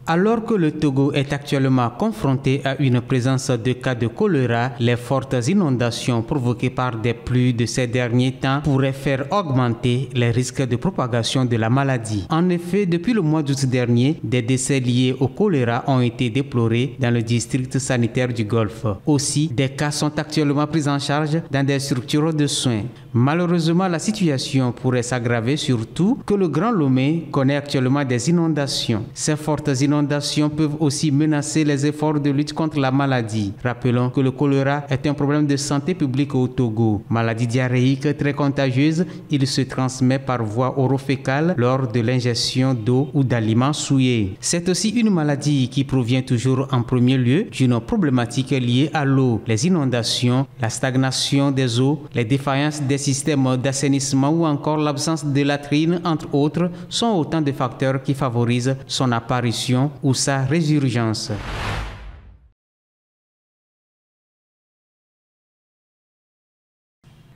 Alors que le Togo est actuellement confronté à une présence de cas de choléra, les fortes inondations provoquées par des pluies de ces derniers temps pourraient faire augmenter les risques de propagation de la maladie. En effet, depuis le mois d'août dernier, des décès liés au choléra ont été déplorés dans le district sanitaire du Golfe. Aussi, des cas sont actuellement pris en charge dans des structures de soins. Malheureusement, la situation pourrait s'aggraver, surtout que le Grand Lomé connaît actuellement des inondations. Ces fortes inondations peuvent aussi menacer les efforts de lutte contre la maladie. Rappelons que le choléra est un problème de santé publique au Togo. Maladie diarrhéique très contagieuse, il se transmet par voie orofécale lors de l'ingestion d'eau ou d'aliments souillés. C'est aussi une maladie qui provient toujours en premier lieu d'une problématique liée à l'eau, les inondations, la stagnation des eaux, les défaillances des systèmes d'assainissement ou encore l'absence de latrines, entre autres, sont autant de facteurs qui favorisent son apparition ou sa résurgence.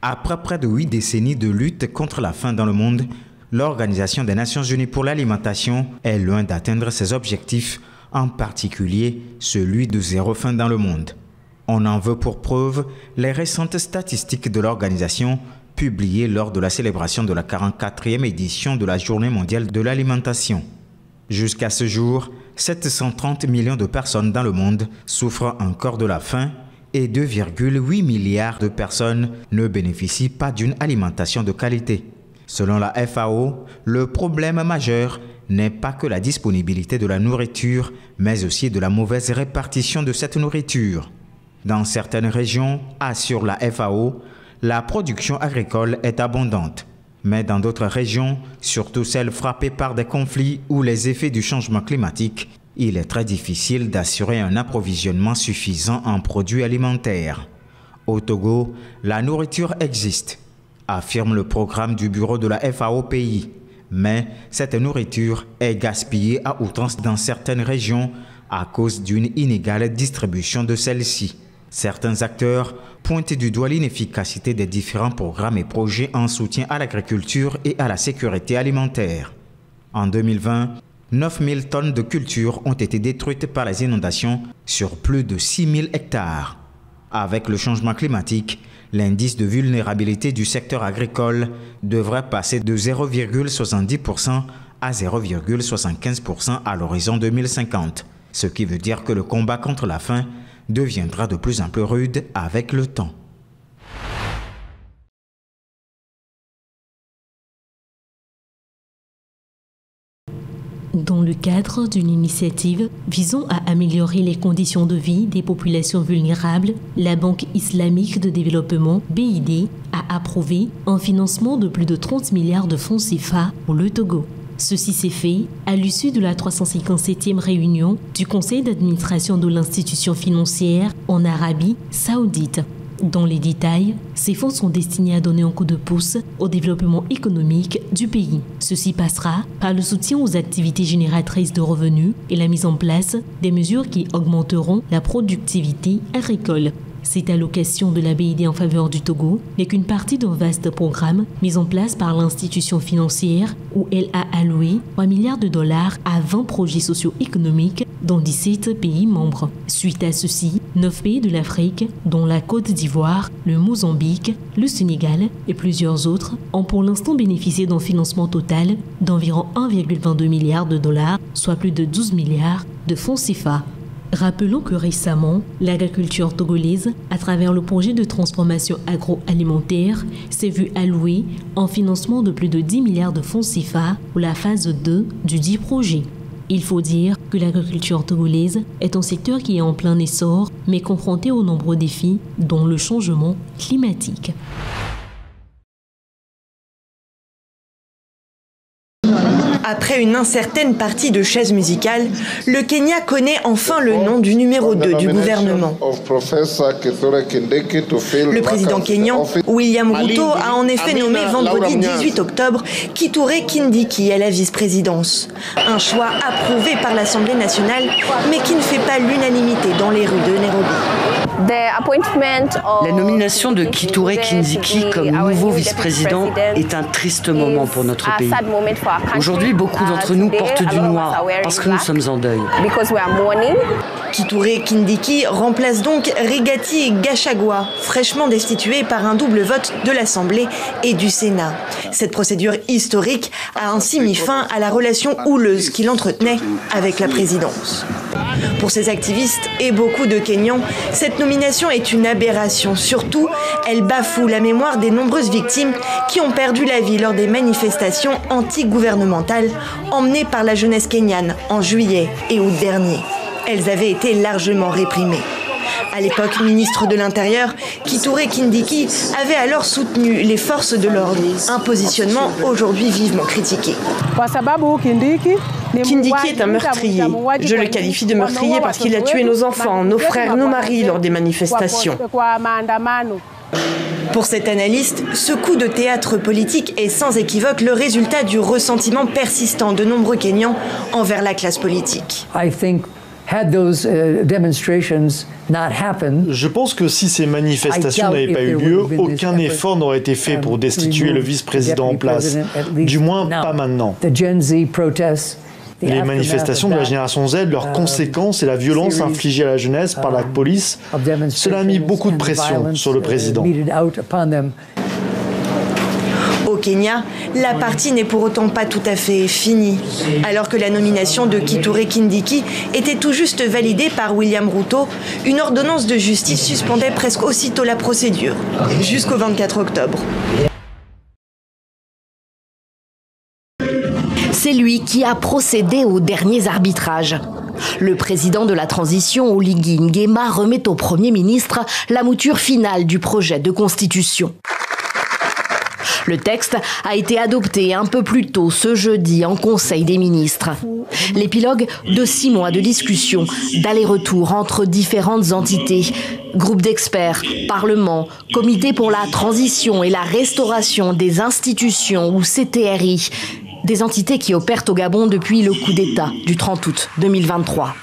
Après près de 8 décennies de lutte contre la faim dans le monde, l'Organisation des Nations Unies pour l'alimentation est loin d'atteindre ses objectifs, en particulier celui de zéro faim dans le monde. On en veut pour preuve les récentes statistiques de l'organisation publiées lors de la célébration de la 44e édition de la Journée mondiale de l'alimentation. Jusqu'à ce jour, 730 millions de personnes dans le monde souffrent encore de la faim et 2,8 milliards de personnes ne bénéficient pas d'une alimentation de qualité. Selon la FAO, le problème majeur n'est pas que la disponibilité de la nourriture, mais aussi de la mauvaise répartition de cette nourriture. Dans certaines régions, assure la FAO, la production agricole est abondante. Mais dans d'autres régions, surtout celles frappées par des conflits ou les effets du changement climatique, il est très difficile d'assurer un approvisionnement suffisant en produits alimentaires. Au Togo, la nourriture existe, affirme le programme du bureau de la FAO pays. Mais cette nourriture est gaspillée à outrance dans certaines régions à cause d'une inégale distribution de celle-ci. Certains acteurs pointent du doigt l'inefficacité des différents programmes et projets en soutien à l'agriculture et à la sécurité alimentaire. En 2020, 9000 tonnes de cultures ont été détruites par les inondations sur plus de 6000 hectares. Avec le changement climatique, l'indice de vulnérabilité du secteur agricole devrait passer de 0,70% à 0,75% à l'horizon 2050, ce qui veut dire que le combat contre la faim deviendra de plus en plus rude avec le temps. Dans le cadre d'une initiative visant à améliorer les conditions de vie des populations vulnérables, la Banque islamique de développement, BID, a approuvé un financement de plus de 30 milliards de francs CFA pour le Togo. Ceci s'est fait à l'issue de la 357e réunion du Conseil d'administration de l'institution financière en Arabie Saoudite. Dans les détails, ces fonds sont destinés à donner un coup de pouce au développement économique du pays. Ceci passera par le soutien aux activités génératrices de revenus et la mise en place des mesures qui augmenteront la productivité agricole. Cette allocation de la BID en faveur du Togo n'est qu'une partie d'un vaste programme mis en place par l'institution financière où elle a alloué 3 milliards de dollars à 20 projets socio-économiques dans 17 pays membres. Suite à ceci, 9 pays de l'Afrique, dont la Côte d'Ivoire, le Mozambique, le Sénégal et plusieurs autres, ont pour l'instant bénéficié d'un financement total d'environ 1,22 milliard de dollars, soit plus de 12 milliards de fonds CFA. Rappelons que récemment, l'agriculture togolaise, à travers le projet de transformation agroalimentaire, s'est vue allouer un financement de plus de 10 milliards de francs CFA pour la phase 2 du dit projet. Il faut dire que l'agriculture togolaise est un secteur qui est en plein essor, mais confronté aux nombreux défis, dont le changement climatique. Après une incertaine partie de chaises musicales, le Kenya connaît enfin le nom du numéro 2 du gouvernement. Le président kényan, William Ruto, a en effet nommé vendredi 18 octobre Kithure Kindiki à la vice-présidence. Un choix approuvé par l'Assemblée nationale, mais qui ne fait pas l'unanimité dans les rues de Nairobi. La nomination de Kithure Kindiki comme nouveau vice-président est un triste moment pour notre pays. Aujourd'hui, beaucoup d'entre nous portent du noir parce que nous sommes en deuil. Kithure Kindiki remplace donc Rigathi Gachagua, fraîchement destitué par un double vote de l'Assemblée et du Sénat. Cette procédure historique a ainsi mis fin à la relation houleuse qu'il entretenait avec la présidence. Pour ces activistes et beaucoup de Kenyans, cette nomination est une aberration. Surtout, elle bafoue la mémoire des nombreuses victimes qui ont perdu la vie lors des manifestations anti-gouvernementales emmenées par la jeunesse kenyane en juillet et août dernier. Elles avaient été largement réprimées. À l'époque ministre de l'Intérieur, Kithure Kindiki avait alors soutenu les forces de l'ordre, un positionnement aujourd'hui vivement critiqué. Kindiki est un meurtrier. Je le qualifie de meurtrier parce qu'il a tué nos enfants, nos frères, nos maris lors des manifestations. Pour cet analyste, ce coup de théâtre politique est sans équivoque le résultat du ressentiment persistant de nombreux Kenyans envers la classe politique. Je pense que si ces manifestations n'avaient pas eu lieu, aucun effort n'aurait été fait pour destituer le vice-président en place. Du moins, pas maintenant. Les manifestations de la génération Z, leurs conséquences et la violence infligée à la jeunesse par la police, cela a mis beaucoup de pression sur le président. Au Kenya, la partie n'est pour autant pas tout à fait finie. Alors que la nomination de Kithure Kindiki était tout juste validée par William Ruto, une ordonnance de justice suspendait presque aussitôt la procédure, jusqu'au 24 octobre. C'est lui qui a procédé aux derniers arbitrages. Le président de la transition, Oligui Nguema, remet au Premier ministre la mouture finale du projet de constitution. Le texte a été adopté un peu plus tôt ce jeudi en Conseil des ministres. L'épilogue de 6 mois de discussion, d'aller-retour entre différentes entités, groupes d'experts, parlement, comité pour la transition et la restauration des institutions ou CTRI, des entités qui opèrent au Gabon depuis le coup d'État du 30 août 2023.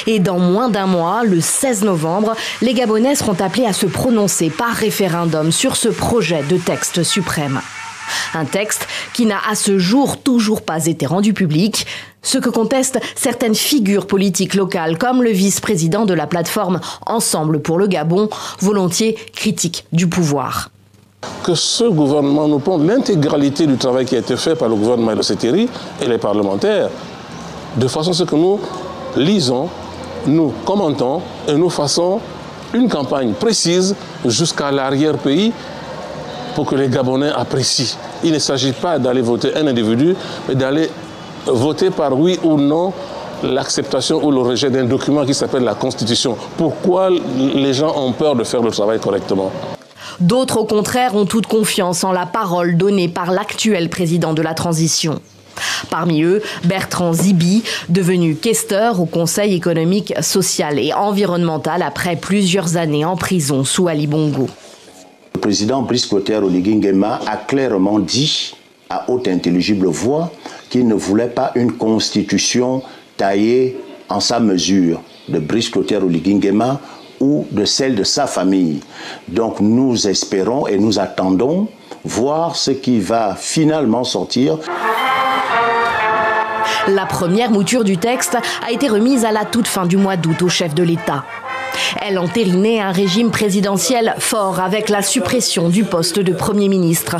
Et dans moins d'un mois, le 16 novembre, les Gabonais seront appelés à se prononcer par référendum sur ce projet de texte suprême. Un texte qui n'a à ce jour toujours pas été rendu public, ce que contestent certaines figures politiques locales comme le vice-président de la plateforme Ensemble pour le Gabon, volontiers critique du pouvoir. Que ce gouvernement nous prenne l'intégralité du travail qui a été fait par le gouvernement et le CTRI et les parlementaires, de façon à ce que nous lisons, nous commentons et nous fassons une campagne précise jusqu'à l'arrière-pays pour que les Gabonais apprécient. Il ne s'agit pas d'aller voter un individu, mais d'aller voter par oui ou non l'acceptation ou le rejet d'un document qui s'appelle la Constitution. Pourquoi les gens ont peur de faire le travail correctement ? D'autres, au contraire, ont toute confiance en la parole donnée par l'actuel président de la transition. Parmi eux, Bertrand Zibi, devenu questeur au Conseil économique, social et environnemental après plusieurs années en prison sous Ali Bongo. Le président Brice Clotaire Oligui Nguema a clairement dit à haute intelligible voix qu'il ne voulait pas une constitution taillée en sa mesure de Brice Clotaire Oligui Nguema ou de celle de sa famille. Donc nous espérons et nous attendons voir ce qui va finalement sortir. La première mouture du texte a été remise à la toute fin du mois d'août au chef de l'État. Elle entérinait un régime présidentiel fort avec la suppression du poste de Premier ministre.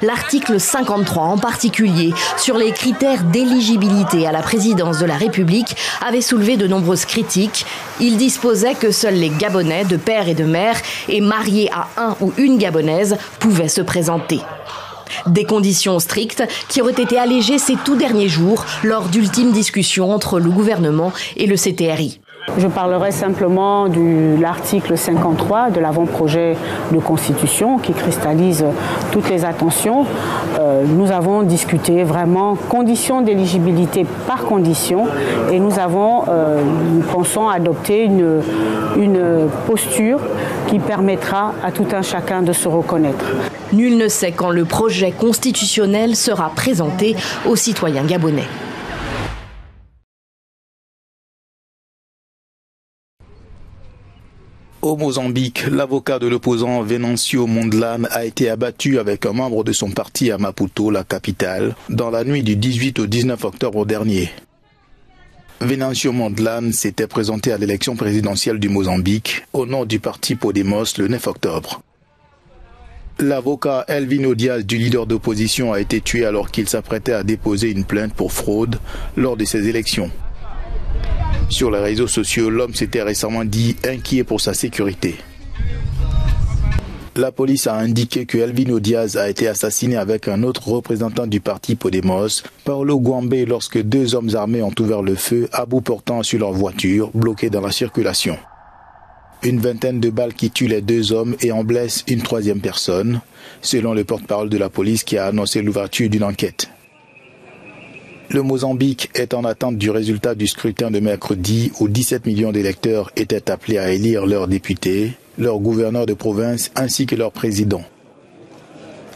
L'article 53 en particulier, sur les critères d'éligibilité à la présidence de la République, avait soulevé de nombreuses critiques. Il disposait que seuls les Gabonais de père et de mère et mariés à un ou une Gabonaise pouvaient se présenter. Des conditions strictes qui auraient été allégées ces tout derniers jours lors d'ultimes discussions entre le gouvernement et le CTRI. Je parlerai simplement de l'article 53 de l'avant-projet de constitution qui cristallise toutes les attentions. Nous avons discuté vraiment conditions d'éligibilité par condition et nous pensons adopter une posture qui permettra à tout un chacun de se reconnaître. Nul ne sait quand le projet constitutionnel sera présenté aux citoyens gabonais. Au Mozambique, l'avocat de l'opposant Venancio Mondlane a été abattu avec un membre de son parti à Maputo, la capitale, dans la nuit du 18 au 19 octobre dernier. Venancio Mondlane s'était présenté à l'élection présidentielle du Mozambique au nom du parti Podemos le 9 octobre. L'avocat Elvino Diaz du leader d'opposition a été tué alors qu'il s'apprêtait à déposer une plainte pour fraude lors de ces élections. Sur les réseaux sociaux, l'homme s'était récemment dit inquiet pour sa sécurité. La police a indiqué que Elvino Diaz a été assassiné avec un autre représentant du parti Podemos, Paulo Guambe, lorsque deux hommes armés ont ouvert le feu à bout portant sur leur voiture, bloquée dans la circulation. Une vingtaine de balles qui tuent les deux hommes et en blessent une troisième personne, selon le porte-parole de la police qui a annoncé l'ouverture d'une enquête. Le Mozambique est en attente du résultat du scrutin de mercredi où 17 millions d'électeurs étaient appelés à élire leurs députés, leurs gouverneurs de province ainsi que leurs présidents.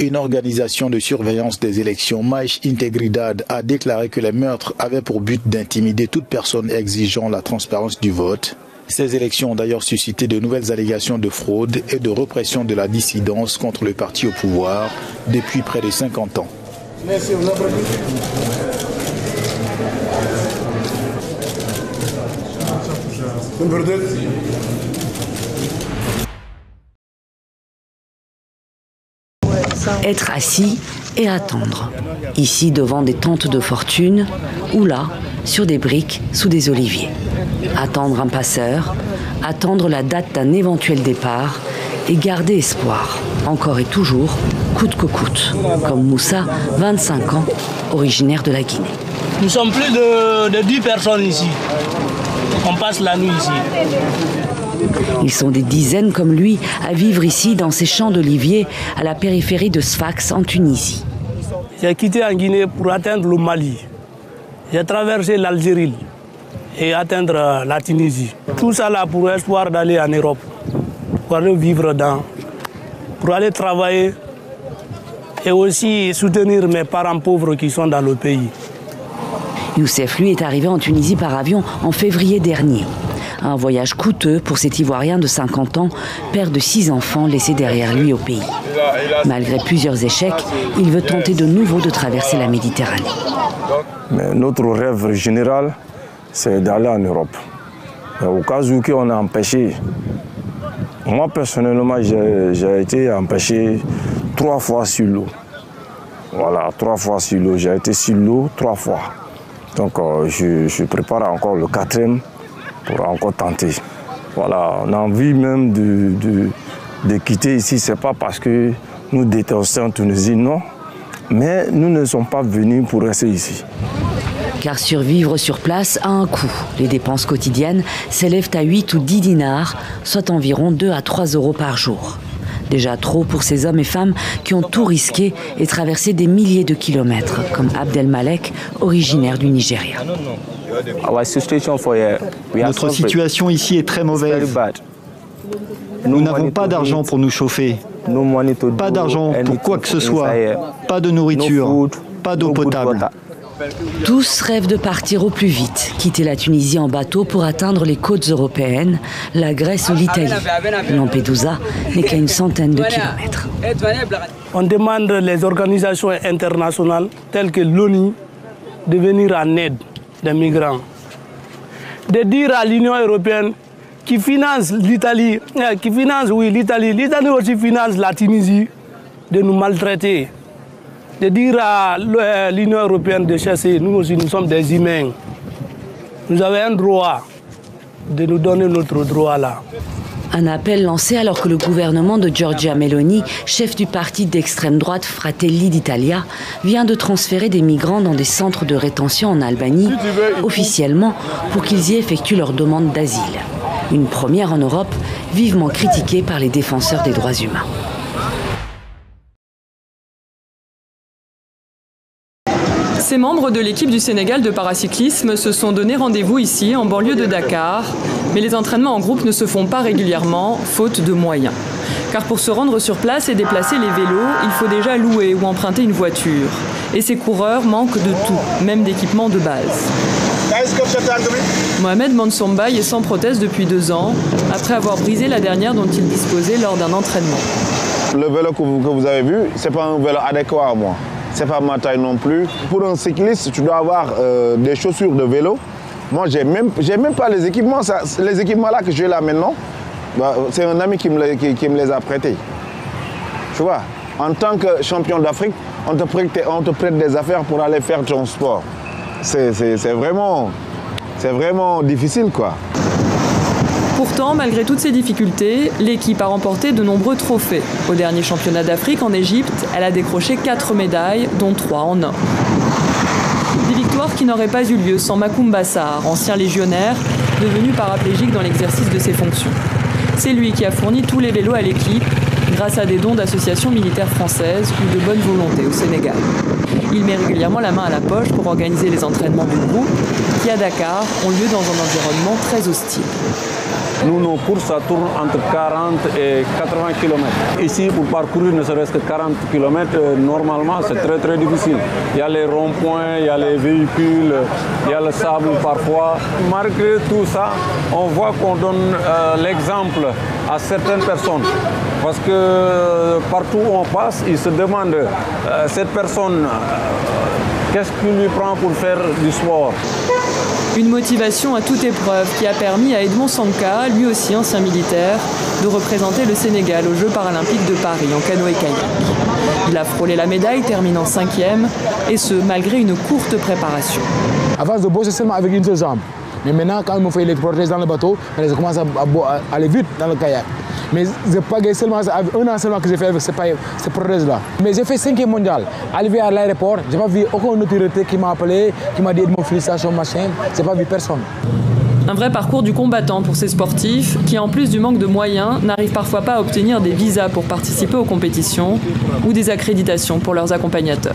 Une organisation de surveillance des élections, Mais Integridad, a déclaré que les meurtres avaient pour but d'intimider toute personne exigeant la transparence du vote. Ces élections ont d'ailleurs suscité de nouvelles allégations de fraude et de répression de la dissidence contre le parti au pouvoir depuis près de 50 ans. Merci. Être assis et attendre. Ici devant des tentes de fortune ou là, sur des briques sous des oliviers. Attendre un passeur, attendre la date d'un éventuel départ et garder espoir, encore et toujours, coûte que coûte. Comme Moussa, 25 ans, originaire de la Guinée. Nous sommes plus de 10 personnes ici. On passe la nuit ici. Ils sont des dizaines comme lui à vivre ici dans ces champs d'oliviers à la périphérie de Sfax en Tunisie. J'ai quitté en Guinée pour atteindre le Mali. J'ai traversé l'Algérie et atteindre la Tunisie. Tout ça là pour espoir d'aller en Europe, pour aller vivre pour aller travailler et aussi soutenir mes parents pauvres qui sont dans le pays. Youssef, lui, est arrivé en Tunisie par avion en février dernier. Un voyage coûteux pour cet Ivoirien de 50 ans, père de 6 enfants laissés derrière lui au pays. Malgré plusieurs échecs, il veut tenter de nouveau de traverser la Méditerranée. Mais notre rêve général, c'est d'aller en Europe. Et au cas où on a empêché, moi personnellement, j'ai été empêché 3 fois sur l'eau. Voilà, 3 fois sur l'eau. J'ai été sur l'eau 3 fois. Donc je prépare encore le 4e pour encore tenter. Voilà, on a envie même de quitter ici. Ce n'est pas parce que nous détestons Tunisie, non. Mais nous ne sommes pas venus pour rester ici. Car survivre sur place a un coût. Les dépenses quotidiennes s'élèvent à 8 ou 10 dinars, soit environ 2 à 3 euros par jour. Déjà trop pour ces hommes et femmes qui ont tout risqué et traversé des milliers de kilomètres, comme Abdelmalek, originaire du Nigeria. Notre situation ici est très mauvaise. Nous n'avons pas d'argent pour nous chauffer, pas d'argent pour quoi que ce soit, pas de nourriture, pas d'eau potable. Tous rêvent de partir au plus vite, quitter la Tunisie en bateau pour atteindre les côtes européennes, la Grèce ou l'Italie. Lampedusa n'est qu'à une centaine de kilomètres. On demande les organisations internationales telles que l'ONU de venir en aide des migrants. De dire à l'Union européenne qui finance l'Italie, l'Italie aussi finance la Tunisie, de nous maltraiter. De dire à l'Union européenne de chasser, nous aussi nous sommes des humains. Nous avons un droit de nous donner notre droit là. Un appel lancé alors que le gouvernement de Giorgia Meloni, chef du parti d'extrême droite Fratelli d'Italia, vient de transférer des migrants dans des centres de rétention en Albanie, officiellement pour qu'ils y effectuent leur demande d'asile. Une première en Europe, vivement critiquée par les défenseurs des droits humains. Ces membres de l'équipe du Sénégal de paracyclisme se sont donné rendez-vous ici, en banlieue de Dakar, mais les entraînements en groupe ne se font pas régulièrement, faute de moyens. Car pour se rendre sur place et déplacer les vélos, il faut déjà louer ou emprunter une voiture. Et ces coureurs manquent de tout, même d'équipements de base. Mohamed Mansourbaye est sans prothèse depuis 2 ans, après avoir brisé la dernière dont il disposait lors d'un entraînement. Le vélo que vous avez vu, ce n'est pas un vélo adéquat à moi. Ce n'est pas ma taille non plus. Pour un cycliste, tu dois avoir des chaussures de vélo. Moi, j'ai même pas les équipements. Les équipements là que j'ai là maintenant, c'est un ami qui me les a prêtés. Tu vois, en tant que champion d'Afrique, on te prête des affaires pour aller faire ton sport. C'est vraiment difficile, quoi. Pourtant, malgré toutes ces difficultés, l'équipe a remporté de nombreux trophées. Au dernier championnat d'Afrique en Égypte, elle a décroché 4 médailles, dont 3 en or. Des victoires qui n'auraient pas eu lieu sans Macoumba Sarr, ancien légionnaire, devenu paraplégique dans l'exercice de ses fonctions. C'est lui qui a fourni tous les vélos à l'équipe, grâce à des dons d'associations militaires françaises ou de bonne volonté au Sénégal. Il met régulièrement la main à la poche pour organiser les entraînements du groupe, qui à Dakar ont lieu dans un environnement très hostile. Nous, nos courses, ça tourne entre 40 et 80 km. Ici, pour parcourir ne serait-ce que 40 km, normalement, c'est très très difficile. Il y a les ronds-points, il y a les véhicules, il y a le sable parfois. Malgré tout ça, on voit qu'on donne l'exemple à certaines personnes. Parce que partout où on passe, ils se demandent, cette personne, qu'est-ce qui lui prend pour faire du sport ? Une motivation à toute épreuve qui a permis à Edmond Sanka, lui aussi ancien militaire, de représenter le Sénégal aux Jeux paralympiques de Paris en canoë-kayak. Il a frôlé la médaille, terminant 5e, et ce, malgré une courte préparation. Avant de bosser seulement avec une seule jambe. Mais maintenant, quand ils m'ont fait les protèges dans le bateau, je commence à aller vite dans le kayak. Mais je n'ai pas gagné seulement, un an seulement que j'ai fait avec ces protèges-là. Mais j'ai fait 5e mondial. Arrivé à l'aéroport, je n'ai pas vu aucune autorité qui m'a appelé, qui m'a dit mon félicitations, machin. Je n'ai pas vu personne. Un vrai parcours du combattant pour ces sportifs qui, en plus du manque de moyens, n'arrivent parfois pas à obtenir des visas pour participer aux compétitions ou des accréditations pour leurs accompagnateurs.